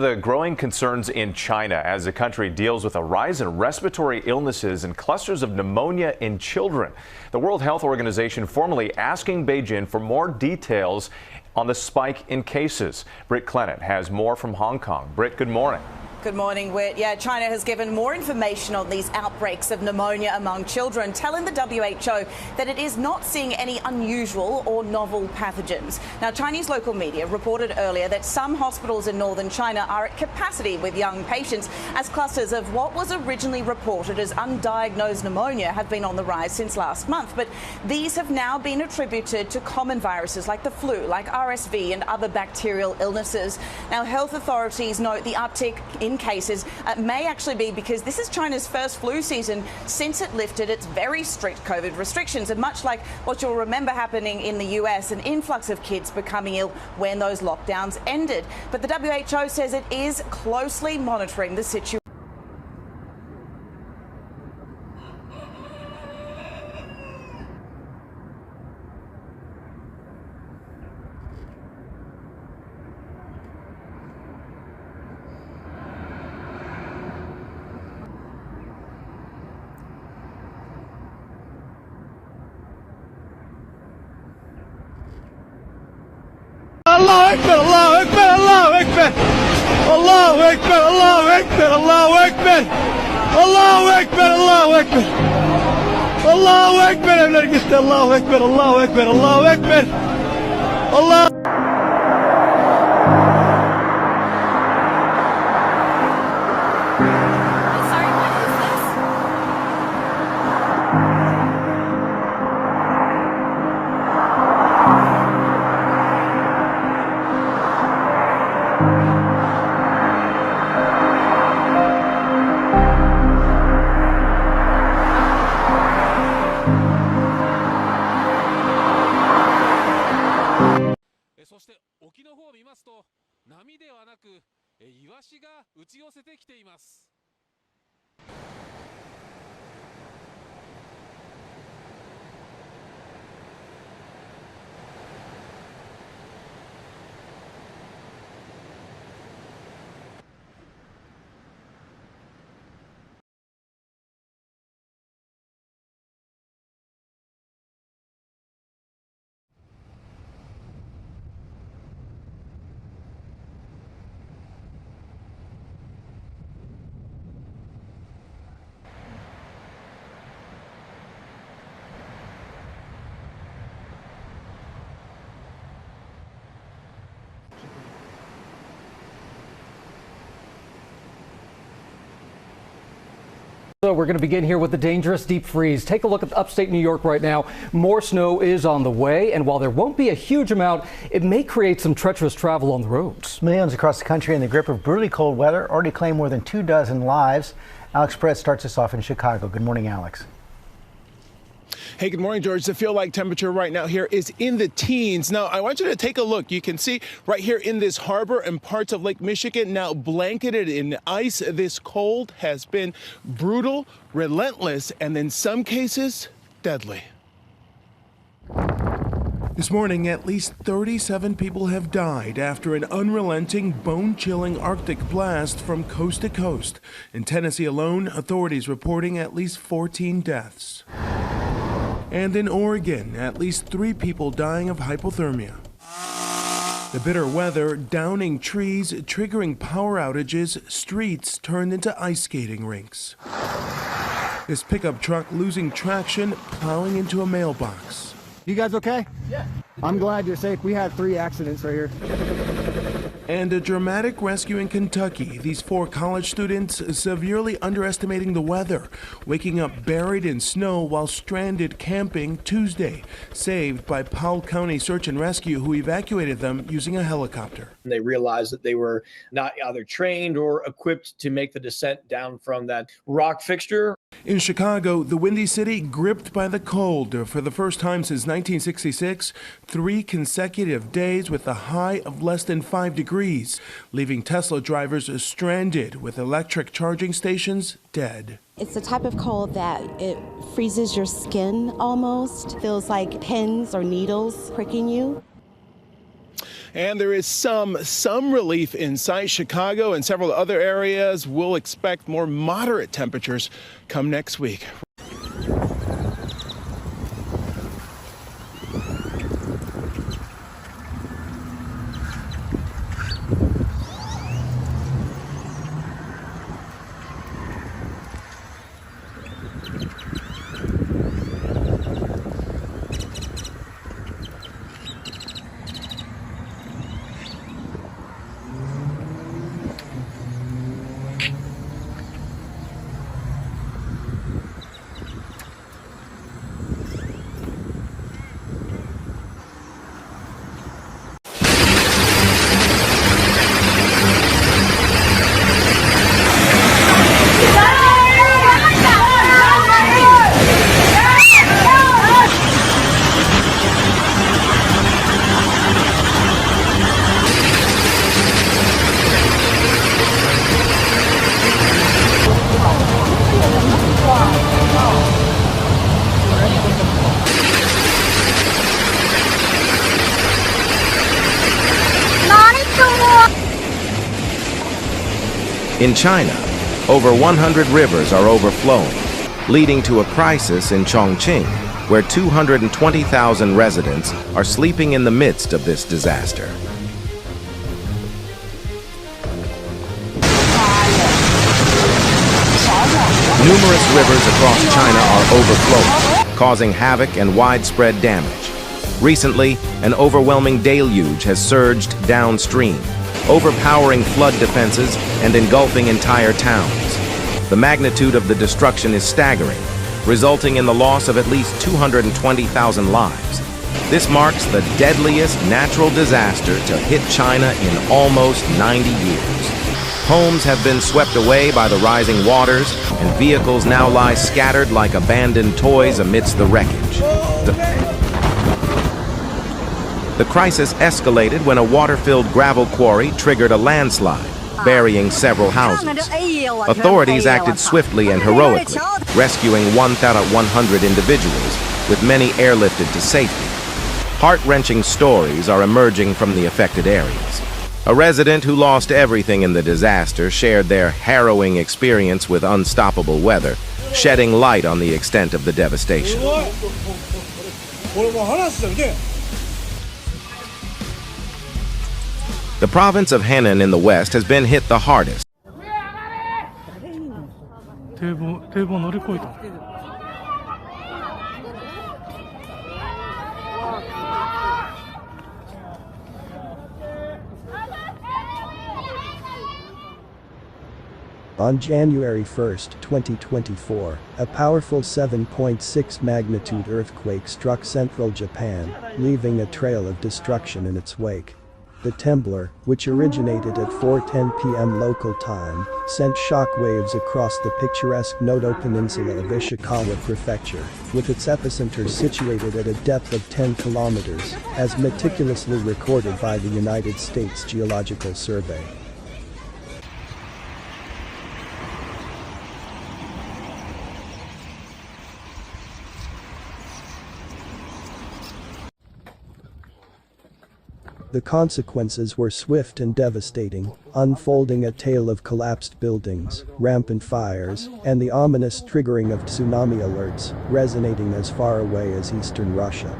the growing concerns in China as the country deals with a rise in respiratory illnesses and clusters of pneumonia in children. The World Health Organization formally asking Beijing for more details on the spike in cases. Britt Clennon has more from Hong Kong. Britt, good morning. Good morning, Whit. Yeah, China has given more information on these outbreaks of pneumonia among children, telling the WHO that it is not seeing any unusual or novel pathogens. Now, Chinese local media reported earlier that some hospitals in northern China are at capacity with young patients as clusters of what was originally reported as undiagnosed pneumonia have been on the rise since last month. But these have now been attributed to common viruses like the flu, like RSV and other bacterial illnesses. Now, health authorities note the uptick in cases may actually be because this is China's first flu season since it lifted its very strict COVID restrictions. And much like what you'll remember happening in the US, an influx of kids becoming ill when those lockdowns ended. But the WHO says it is closely monitoring the situation. Allahu Akbar, Allahu Akbar, Allahu Akbar, Allahu Akbar, Allahu Akbar, Allahu Akbar, Allahu Akbar, Allahu Akbar, Allahu Akbar, evler gitti, Allahu Akbar, Allahu Akbar, Allahu Akbar, Allah. So we're going to begin here with the dangerous deep freeze. Take a look at upstate New York right now. More snow is on the way, and while there won't be a huge amount, it may create some treacherous travel on the roads. Millions across the country in the grip of brutally cold weather already claim more than 24 lives. Alex Perez starts us off in Chicago. Good morning, Alex. Hey, good morning, George. The feel-like temperature right now here is in the teens. Now, I want you to take a look. You can see right here in this harbor and parts of Lake Michigan now blanketed in ice. This cold has been brutal, relentless, and in some cases, deadly. This morning, at least 37 people have died after an unrelenting, bone-chilling Arctic blast from coast to coast. In Tennessee alone, authorities reporting at least 14 deaths. And in Oregon, at least 3 people dying of hypothermia. The bitter weather downing trees, triggering power outages, streets turned into ice skating rinks. This pickup truck losing traction, plowing into a mailbox. You guys okay? Yeah. I'm glad you're safe. We had 3 accidents right here. And a dramatic rescue in Kentucky. These 4 college students severely underestimating the weather, waking up buried in snow while stranded camping Tuesday, saved by Powell County Search and Rescue, who evacuated them using a helicopter. They realized that they were not either trained or equipped to make the descent down from that rock fixture. In Chicago, the Windy City gripped by the cold for the first time since 1966, 3 consecutive days with a high of less than 5 degrees, leaving Tesla drivers stranded with electric charging stations dead. It's the type of cold that it freezes your skin almost, feels like pins or needles pricking you. and there is some relief in sight. Chicago and several other areas will expect more moderate temperatures come next week. In China, over 100 rivers are overflowing, leading to a crisis in Chongqing, where 220,000 residents are sleeping in the midst of this disaster. Numerous rivers across China are overflowing, causing havoc and widespread damage. Recently, an overwhelming deluge has surged downstream, overpowering flood defenses and engulfing entire towns. The magnitude of the destruction is staggering, resulting in the loss of at least 220,000 lives. This marks the deadliest natural disaster to hit China in almost 90 years. Homes have been swept away by the rising waters, and vehicles now lie scattered like abandoned toys amidst the wreckage. The crisis escalated when a water-filled gravel quarry triggered a landslide, burying several houses. Authorities acted swiftly and heroically, rescuing 1,100 individuals, with many airlifted to safety. Heart-wrenching stories are emerging from the affected areas. A resident who lost everything in the disaster shared their harrowing experience with unstoppable weather, shedding light on the extent of the devastation. The province of Henan in the west has been hit the hardest. On January 1, 2024, a powerful 7.6 magnitude earthquake struck central Japan, leaving a trail of destruction in its wake. The temblor, which originated at 4:10 p.m. local time, sent shockwaves across the picturesque Noto Peninsula of Ishikawa Prefecture, with its epicenter situated at a depth of 10 kilometers, as meticulously recorded by the United States Geological Survey. The consequences were swift and devastating, unfolding a tale of collapsed buildings, rampant fires, and the ominous triggering of tsunami alerts, resonating as far away as eastern Russia.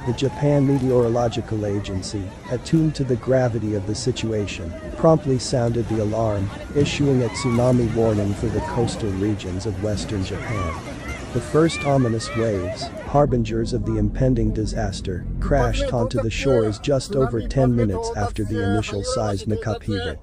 The Japan Meteorological Agency, attuned to the gravity of the situation, promptly sounded the alarm, issuing a tsunami warning for the coastal regions of western Japan. The first ominous waves, harbingers of the impending disaster, crashed onto the shores just over 10 minutes after the initial seismic upheaval.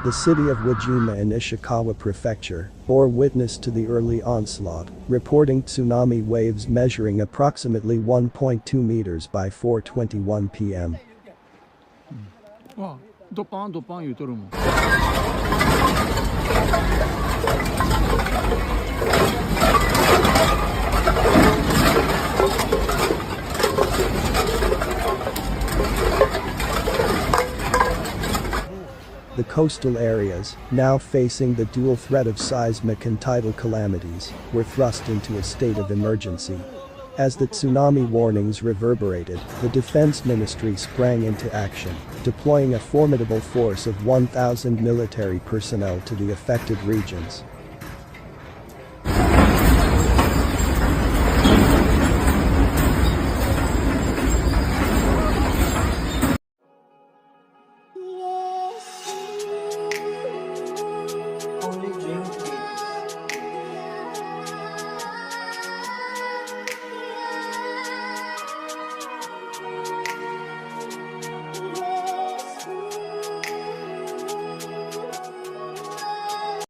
The city of Wajima in Ishikawa Prefecture bore witness to the early onslaught, reporting tsunami waves measuring approximately 1.2 meters by 4:21 p.m. The coastal areas, now facing the dual threat of seismic and tidal calamities, were thrust into a state of emergency. As the tsunami warnings reverberated, the Defense Ministry sprang into action, deploying a formidable force of 1,000 military personnel to the affected regions.